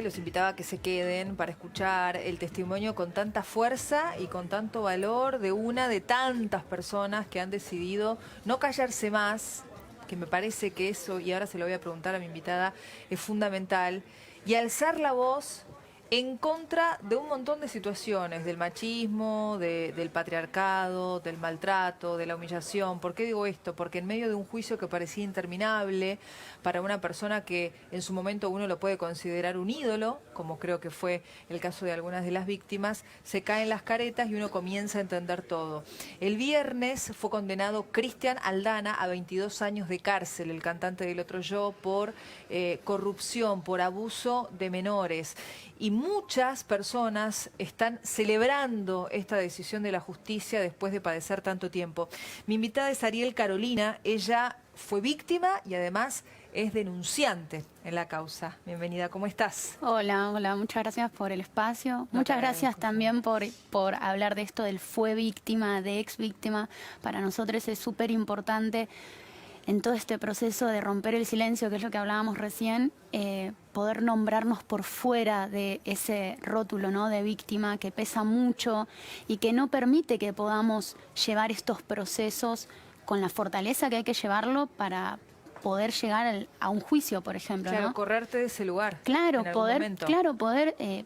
Los invitaba a que se queden para escuchar el testimonio con tanta fuerza y con tanto valor de una de tantas personas que han decidido no callarse más, que me parece que eso, y ahora se lo voy a preguntar a mi invitada, es fundamental, y alzar la voz en contra de un montón de situaciones, del machismo, del patriarcado, del maltrato, de la humillación. ¿Por qué digo esto? Porque en medio de un juicio que parecía interminable para una persona que en su momento uno lo puede considerar un ídolo, como creo que fue el caso de algunas de las víctimas, se caen las caretas y uno comienza a entender todo. El viernes fue condenado Cristian Aldana a 22 años de cárcel, el cantante del Otro Yo, por corrupción, por abuso de menores. Y muchas personas están celebrando esta decisión de la justicia después de padecer tanto tiempo. Mi invitada es Ariel Carolina. Ella fue víctima y además es denunciante en la causa. Bienvenida, ¿cómo estás? Hola, hola, muchas gracias por el espacio. Muchas gracias también por hablar de esto del fue víctima, de ex víctima. Para nosotros es súper importante en todo este proceso de romper el silencio, que es lo que hablábamos recién, poder nombrarnos por fuera de ese rótulo, ¿no?, de víctima que pesa mucho y que no permite que podamos llevar estos procesos con la fortaleza que hay que llevarlo para poder llegar a un juicio, por ejemplo. Claro, ¿no? Correrte de ese lugar. Claro, en algún momento.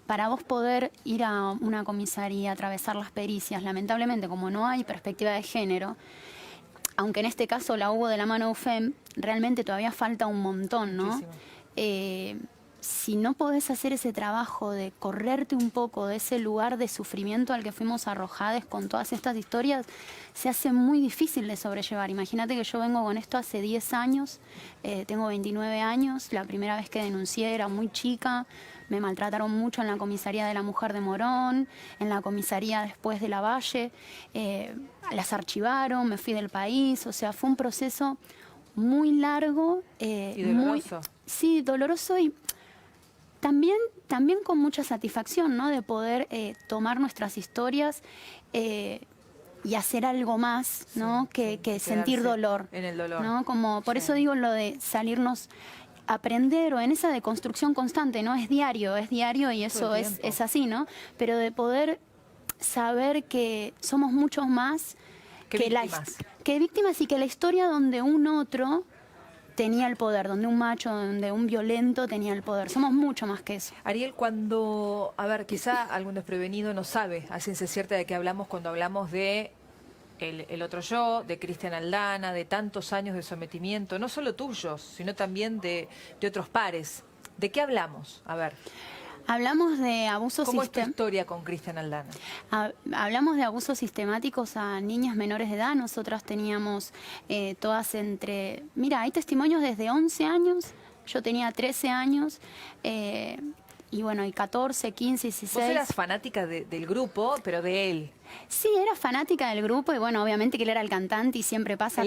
para vos poder ir a una comisaría, atravesar las pericias, lamentablemente, como no hay perspectiva de género, aunque en este caso la hubo de la mano UFEM, realmente todavía falta un montón, ¿no? Si no podés hacer ese trabajo de correrte un poco de ese lugar de sufrimiento al que fuimos arrojados con todas estas historias, se hace muy difícil de sobrellevar. Imagínate que yo vengo con esto hace 10 años, tengo 29 años, la primera vez que denuncié era muy chica, me maltrataron mucho en la comisaría de la mujer de Morón, en la comisaría después de Lavalle, las archivaron, me fui del país, o sea, fue un proceso muy largo. Y doloroso. Sí, doloroso y también con mucha satisfacción, ¿no?, de poder tomar nuestras historias y hacer algo más, ¿no?, que sentir dolor. En el dolor. ¿No? Como, por eso digo lo de salirnos, aprender, o en esa deconstrucción constante, ¿no? Es diario y eso es así, ¿no? Pero de poder saber que somos muchos más que víctimas y que la historia donde un otro tenía el poder, donde un macho, donde un violento tenía el poder. Somos mucho más que eso. Ariel, cuando, a ver, quizá algún desprevenido no sabe a ciencia cierta de qué hablamos cuando hablamos de el Otro Yo, de Cristian Aldana, de tantos años de sometimiento, no solo tuyos, sino también de otros pares. ¿De qué hablamos? A ver. Hablamos de abusos ¿Cómo es tu historia con Cristian Aldana? Hablamos de abusos sistemáticos a niñas menores de edad. Nosotras teníamos todas entre... Mira, hay testimonios desde 11 años, yo tenía 13 años, y bueno, y 14, 15, 16... Vos eras fanática del grupo, pero de él. Sí, era fanática del grupo y bueno, obviamente que él era el cantante y siempre pasa.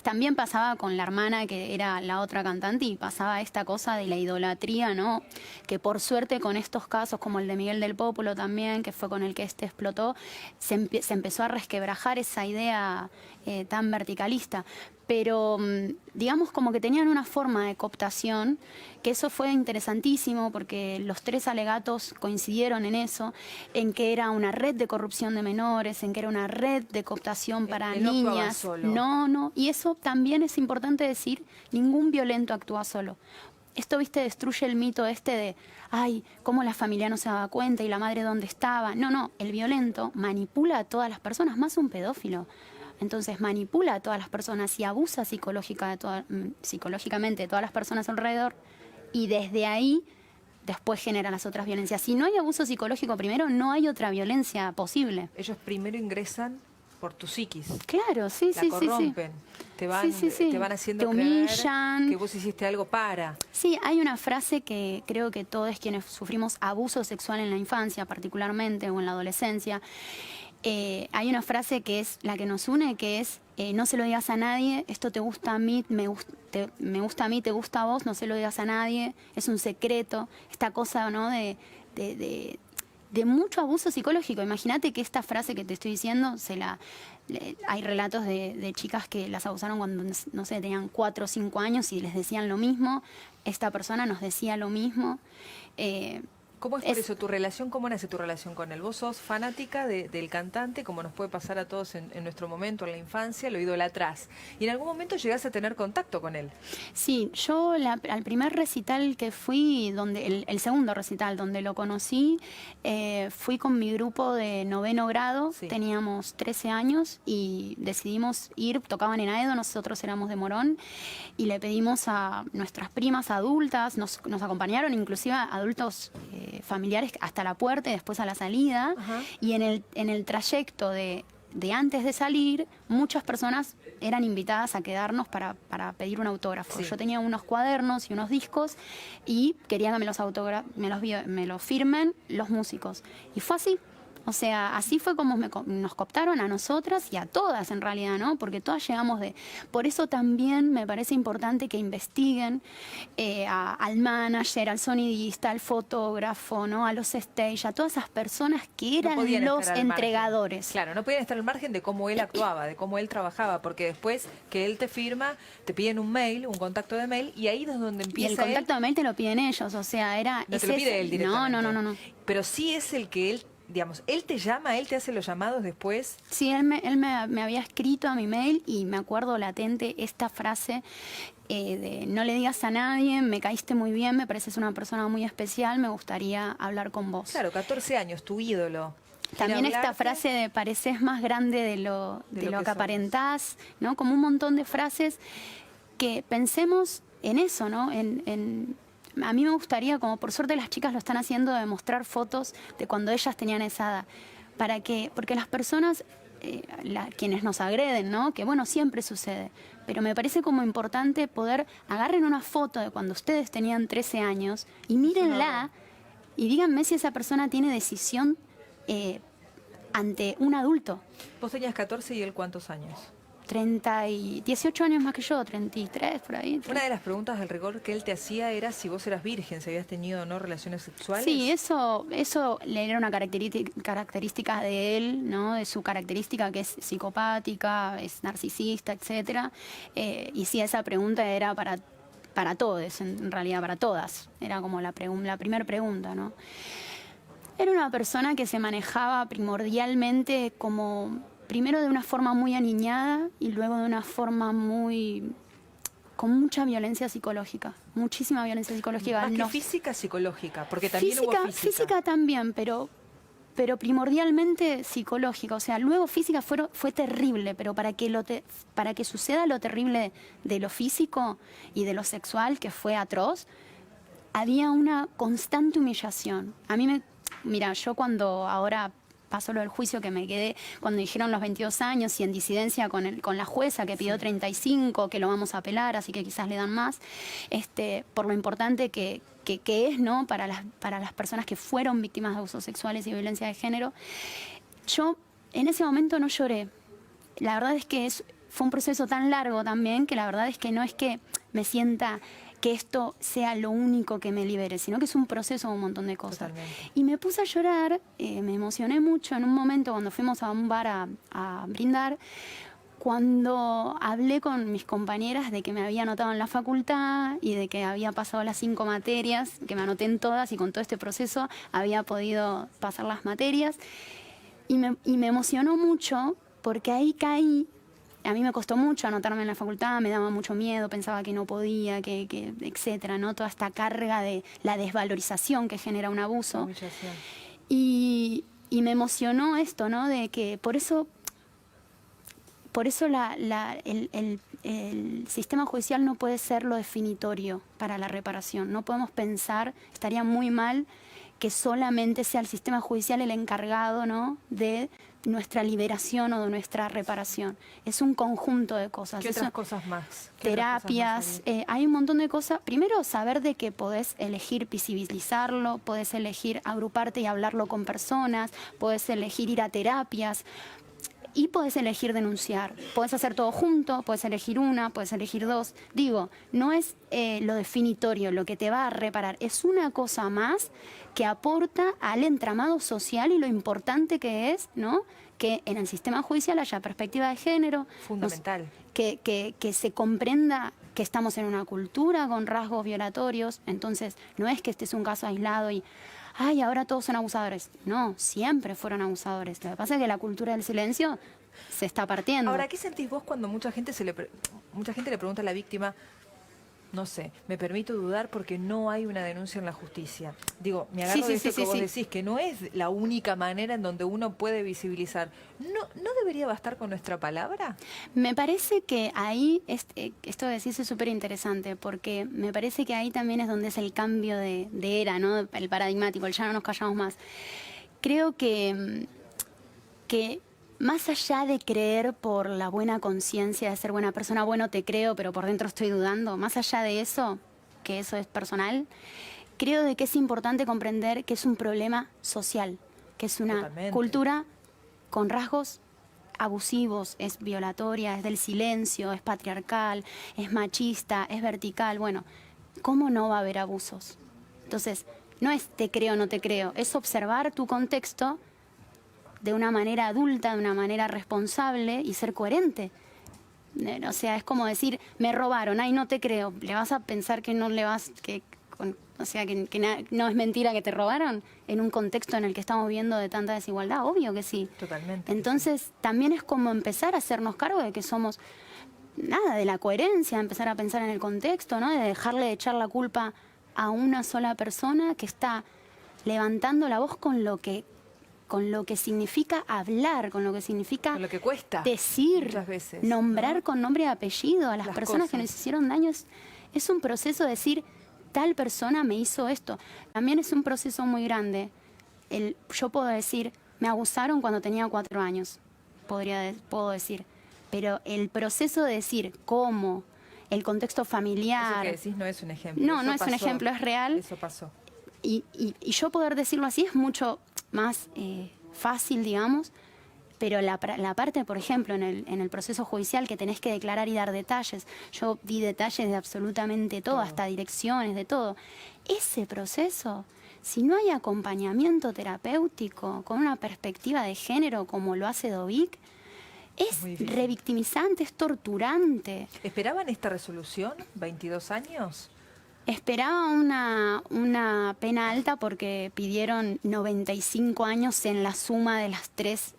También pasaba con la hermana que era la otra cantante y pasaba esta cosa de la idolatría, ¿no? Que por suerte con estos casos, como el de Miguel del Popolo también, que fue con el que explotó, se empezó a resquebrajar esa idea tan verticalista. Pero digamos como que tenían una forma de cooptación, que eso fue interesantísimo porque los tres alegatos coincidieron en eso, en que era una red de corrupción de menores, en que era una red de cooptación para niñas. No, y eso también es importante decir, ningún violento actúa solo. Esto, viste, destruye el mito este de, ay, cómo la familia no se daba cuenta y la madre dónde estaba. No, el violento manipula a todas las personas, más un pedófilo. Entonces manipula a todas las personas y abusa psicológicamente de todas las personas alrededor y desde ahí después genera las otras violencias. Si no hay abuso psicológico primero, no hay otra violencia posible. Ellos primero ingresan por tu psiquis. Claro, sí. La corrompen. Te van haciendo humillan, creer que vos hiciste algo para. Sí, hay una frase que creo que todos quienes sufrimos abuso sexual en la infancia particularmente o en la adolescencia, hay una frase que es la que nos une, que es no se lo digas a nadie, esto te gusta a mí, me gusta a mí, te gusta a vos, no se lo digas a nadie, es un secreto, esta cosa, ¿no?, de de mucho abuso psicológico. Imagínate que esta frase que te estoy diciendo, hay relatos de chicas que las abusaron cuando, no sé, tenían 4 o 5 años y les decían lo mismo. Esta persona nos decía lo mismo. ¿Cómo es por eso tu relación? ¿Cómo nace tu relación con él? Vos sos fanática del cantante, como nos puede pasar a todos en nuestro momento, en la infancia, lo idolatrás. Y en algún momento llegás a tener contacto con él. Sí, yo al primer recital que fui, el segundo recital donde lo conocí, fui con mi grupo de 9º grado, sí. Teníamos 13 años y decidimos ir, tocaban en Aedo, nosotros éramos de Morón, y le pedimos a nuestras primas adultas, nos acompañaron inclusive adultos familiares hasta la puerta y después a la salida. Ajá. Y en el trayecto de antes de salir, muchas personas eran invitadas a quedarnos para pedir un autógrafo. Sí. Yo tenía unos cuadernos y unos discos y quería que me los firmen los músicos. Y fue así. O sea, así fue como nos cooptaron a nosotras y a todas en realidad, ¿no? Porque todas llegamos de... Por eso también me parece importante que investiguen al manager, al sonidista, al fotógrafo, ¿no? A los stage, a todas esas personas que eran los entregadores. Claro, no podían estar al margen de cómo él actuaba, de cómo él trabajaba, porque después que él te firma, te piden un mail, un contacto de mail, y ahí es donde empieza. Y el contacto de mail te lo piden ellos, o sea, era... No te lo pide él directamente. No. Pero sí es el que él... Digamos, él te llama, él te hace los llamados después. Sí, él me había escrito a mi mail y me acuerdo latente esta frase de no le digas a nadie, me caíste muy bien, me pareces una persona muy especial, me gustaría hablar con vos. Claro, 14 años, tu ídolo. También esta frase de pareces más grande de lo que aparentás, ¿no? Como un montón de frases que pensemos en eso, ¿no? A mí me gustaría, como por suerte las chicas lo están haciendo, de mostrar fotos de cuando ellas tenían esa edad. Porque las personas, quienes nos agreden, ¿no? Que bueno, siempre sucede. Pero me parece como importante poder agarren una foto de cuando ustedes tenían 13 años y mírenla y díganme si esa persona tiene decisión ante un adulto. Vos tenías 14 y él ¿cuántos años? 18 años más que yo, 33, por ahí. Una de las preguntas del rigor que él te hacía era si vos eras virgen, si habías tenido o no relaciones sexuales. Sí, eso era una característica de él, ¿no? De su característica que es psicopática, es narcisista, etcétera. Y sí, esa pregunta era para todos, en realidad para todas. Era como la primera pregunta, ¿no? Era una persona que se manejaba primordialmente como... Primero de una forma muy aniñada y luego de una forma con mucha violencia psicológica, muchísima violencia psicológica. Más que física, psicológica, porque también hubo física. Física también, pero primordialmente psicológica. O sea, luego física fue terrible, pero para que suceda lo terrible de lo físico y de lo sexual, que fue atroz, había una constante humillación. Mira, yo cuando ahora... pasó lo del juicio que me quedé cuando dijeron los 22 años y en disidencia con la jueza que pidió 35, que lo vamos a apelar, así que quizás le dan más, por lo importante que es, ¿no? para las personas que fueron víctimas de abusos sexuales y violencia de género. Yo en ese momento no lloré. La verdad es que fue un proceso tan largo también que la verdad es que no es que me sienta... que esto sea lo único que me libere, sino que es un proceso de un montón de cosas. Totalmente. Y me puse a llorar, me emocioné mucho en un momento cuando fuimos a un bar a brindar, cuando hablé con mis compañeras de que me había anotado en la facultad y de que había pasado las 5 materias, que me anoté en todas y con todo este proceso había podido pasar las materias. Y me emocionó mucho porque ahí caí. A mí me costó mucho anotarme en la facultad, me daba mucho miedo, pensaba que no podía, etcétera, ¿no? Toda esta carga de la desvalorización que genera un abuso. Y me emocionó esto, ¿no? De que por eso el sistema judicial no puede ser lo definitorio para la reparación. No podemos pensar, estaría muy mal que solamente sea el sistema judicial el encargado, ¿no? de nuestra liberación o de nuestra reparación. Es un conjunto de cosas. ¿Qué otras cosas más? Terapias, hay un montón de cosas. Primero, saber de que podés elegir visibilizarlo, podés elegir agruparte y hablarlo con personas, podés elegir ir a terapias. y podés elegir denunciar. Podés hacer todo junto, podés elegir una, podés elegir dos. Digo, no es lo definitorio, lo que te va a reparar. Es una cosa más que aporta al entramado social y lo importante que es, ¿no?, que en el sistema judicial haya perspectiva de género. Fundamental. Que se comprenda que estamos en una cultura con rasgos violatorios. Entonces, no es que este es un caso aislado y ay, ahora todos son abusadores. No, siempre fueron abusadores. Lo que pasa es que la cultura del silencio se está partiendo. Ahora, ¿qué sentís vos cuando mucha gente le pregunta a la víctima, no sé, me permito dudar porque no hay una denuncia en la justicia? Digo, me agarro de esto que vos decís, que no es la única manera en donde uno puede visibilizar. ¿No debería bastar con nuestra palabra? Me parece que ahí, esto que decís es súper interesante, porque me parece que ahí también es donde es el cambio de era, ¿no?, el paradigmático, el ya no nos callamos más. Creo que más allá de creer por la buena conciencia de ser buena persona, bueno, te creo, pero por dentro estoy dudando, más allá de eso, que eso es personal, creo de que es importante comprender que es un problema social, que es una cultura con rasgos abusivos, es violatoria, es del silencio, es patriarcal, es machista, es vertical. Bueno, ¿cómo no va a haber abusos? Entonces, no es te creo o no te creo, es observar tu contexto de una manera adulta, de una manera responsable y ser coherente. O sea, es como decir, me robaron, ay, no te creo. ¿Le vas a pensar que no le vas, que no es mentira que te robaron en un contexto en el que estamos viendo de tanta desigualdad? Obvio que sí. Totalmente. Entonces, también es como empezar a hacernos cargo de que somos, de la coherencia, empezar a pensar en el contexto, ¿no?, de dejarle de echar la culpa a una sola persona que está levantando la voz con lo que significa hablar, con lo que significa con lo que cuesta decir, muchas veces, nombrar, ¿no?, con nombre y apellido a las personas cosas que nos hicieron daño. Es un proceso de decir, tal persona me hizo esto. También es un proceso muy grande. Yo puedo decir, me abusaron cuando tenía 4 años, puedo decir. Pero el proceso de decir cómo, el contexto familiar... Eso que decís no es un ejemplo. No, no es un ejemplo, es real. Eso pasó. Y yo poder decirlo así es mucho más fácil, digamos, pero la parte, por ejemplo, en el proceso judicial que tenés que declarar y dar detalles, yo di detalles de absolutamente todo, hasta direcciones, de todo. Ese proceso, si no hay acompañamiento terapéutico con una perspectiva de género como lo hace Dovic, es revictimizante, es torturante. ¿Esperaban esta resolución? ¿22 años? Esperaba una pena alta porque pidieron 95 años en la suma de los tres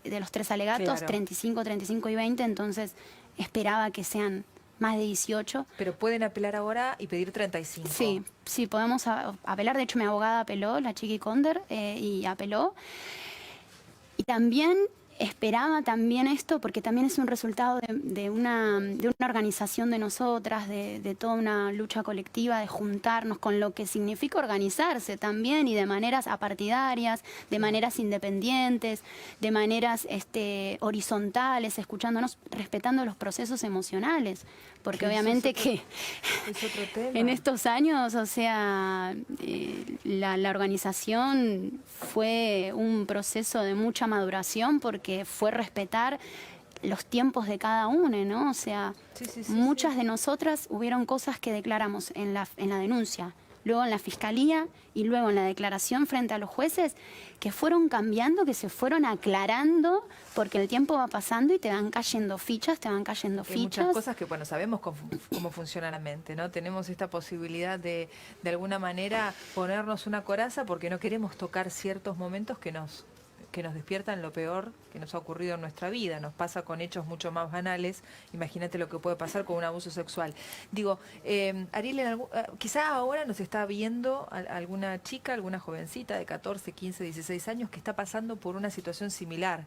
alegatos, claro. 35, 35 y 20, entonces esperaba que sean más de 18. Pero pueden apelar ahora y pedir 35. Sí, podemos apelar. De hecho, mi abogada apeló, la Chiqui Conder, y apeló. Y también esperaba esto porque también es un resultado de una organización de nosotras, de toda una lucha colectiva, de juntarnos con lo que significa organizarse también, y de maneras apartidarias, de maneras independientes, de maneras horizontales, escuchándonos, respetando los procesos emocionales, porque obviamente que en estos años, o sea, la organización fue un proceso de mucha maduración, porque fue respetar los tiempos de cada uno, ¿no? O sea, muchas de nosotras hubieron cosas que declaramos en la denuncia, luego en la fiscalía y luego en la declaración frente a los jueces, que fueron cambiando, que se fueron aclarando, porque el tiempo va pasando y te van cayendo fichas, Hay muchas cosas que, bueno, sabemos cómo funciona la mente, ¿no? Tenemos esta posibilidad de alguna manera ponernos una coraza porque no queremos tocar ciertos momentos que nos despiertan lo peor que nos ha ocurrido en nuestra vida. Nos pasa con hechos mucho más banales. Imagínate lo que puede pasar con un abuso sexual. Digo, Ariel, quizá ahora nos está viendo alguna chica, alguna jovencita de 14, 15, 16 años que está pasando por una situación similar.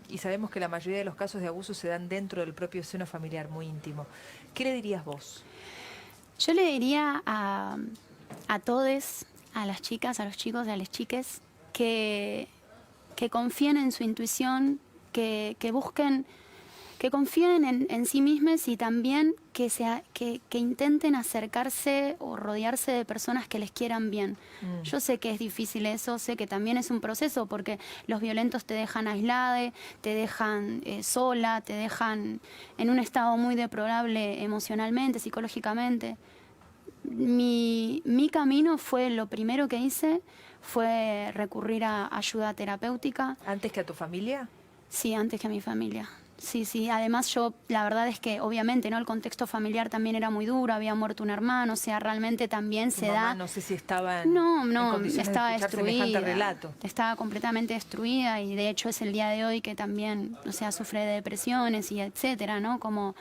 Y sabemos que la mayoría de los casos de abuso se dan dentro del propio seno familiar, muy íntimo. ¿Qué le dirías vos? Yo le diría a todes, a las chicas, a los chicos y a las chiques, que confíen en su intuición, que busquen que confíen en sí mismos y también que intenten acercarse o rodearse de personas que les quieran bien. Yo sé que es difícil eso, sé que también es un proceso porque los violentos te dejan aislada, te dejan sola, te dejan en un estado muy deplorable emocionalmente, psicológicamente. Mi camino fue, lo primero que hice fue recurrir a ayuda terapéutica. ¿Antes que a tu familia? Sí, antes que a mi familia. Sí, sí. Además yo, la verdad es que obviamente, ¿no? El contexto familiar también era muy duro, había muerto un hermano, o sea, realmente también ¿Tu se mamá da... no sé si estaba en condiciones estaba de escuchar destruida. semejante relato? Estaba completamente destruida y de hecho es el día de hoy que también, o sea, sufre de depresiones y etcétera, ¿no? Como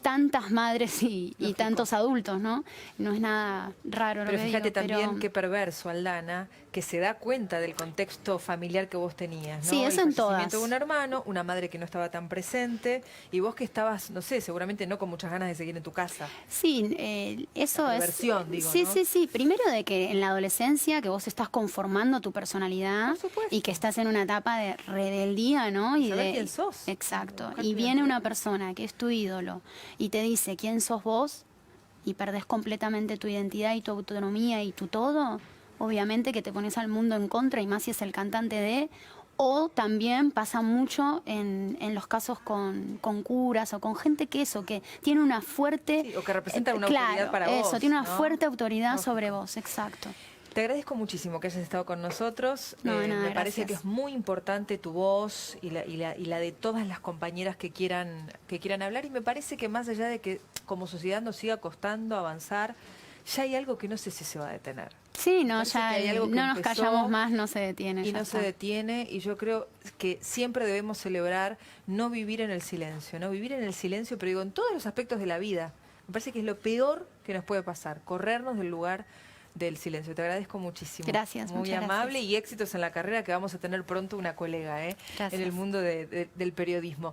tantas madres y tantos adultos, ¿no? No es nada raro lo Pero que fíjate digo, también qué perverso, Aldana, que se da cuenta del contexto familiar que vos tenías, ¿no? Sí, eso el en todas. fallecimiento de un hermano, una madre que no estaba tan presente, y vos que estabas, no sé, seguramente no con muchas ganas de seguir en tu casa. Sí, eso La es... perversión, digo, Sí, ¿no? sí, sí. Primero de que en la adolescencia, que vos estás conformando tu personalidad Por supuesto. y que estás en una etapa de rebeldía, ¿no? Y saber de quién sos. Exacto. Buscar Y tu viene identidad. una persona que es tu ídolo y te dice quién sos vos y perdés completamente tu identidad y tu autonomía y tu todo, obviamente que te pones al mundo en contra y más si es el cantante de... O también pasa mucho en los casos con curas o con gente que tiene una fuerte... Sí, o que representan una claro, autoridad para eso, vos, tiene una ¿no? fuerte autoridad Lógico. sobre vos, exacto. Te agradezco muchísimo que hayas estado con nosotros. No, de nada, me parece gracias. que es muy importante tu voz y la de todas las compañeras que quieran hablar. Y me parece que más allá de que como sociedad nos siga costando avanzar, ya hay algo que no sé si se va a detener. Sí, no, Parece ya que hay algo que no nos empezó callamos más, no se detiene. y ya no está. se detiene, y yo creo que siempre debemos celebrar no vivir en el silencio, no vivir en el silencio, pero digo, en todos los aspectos de la vida. Me parece que es lo peor que nos puede pasar, corrernos del lugar del silencio. Te agradezco muchísimo. Gracias, muy muchas amable gracias. y éxitos en la carrera, que vamos a tener pronto una colega en el Gracias. mundo del periodismo.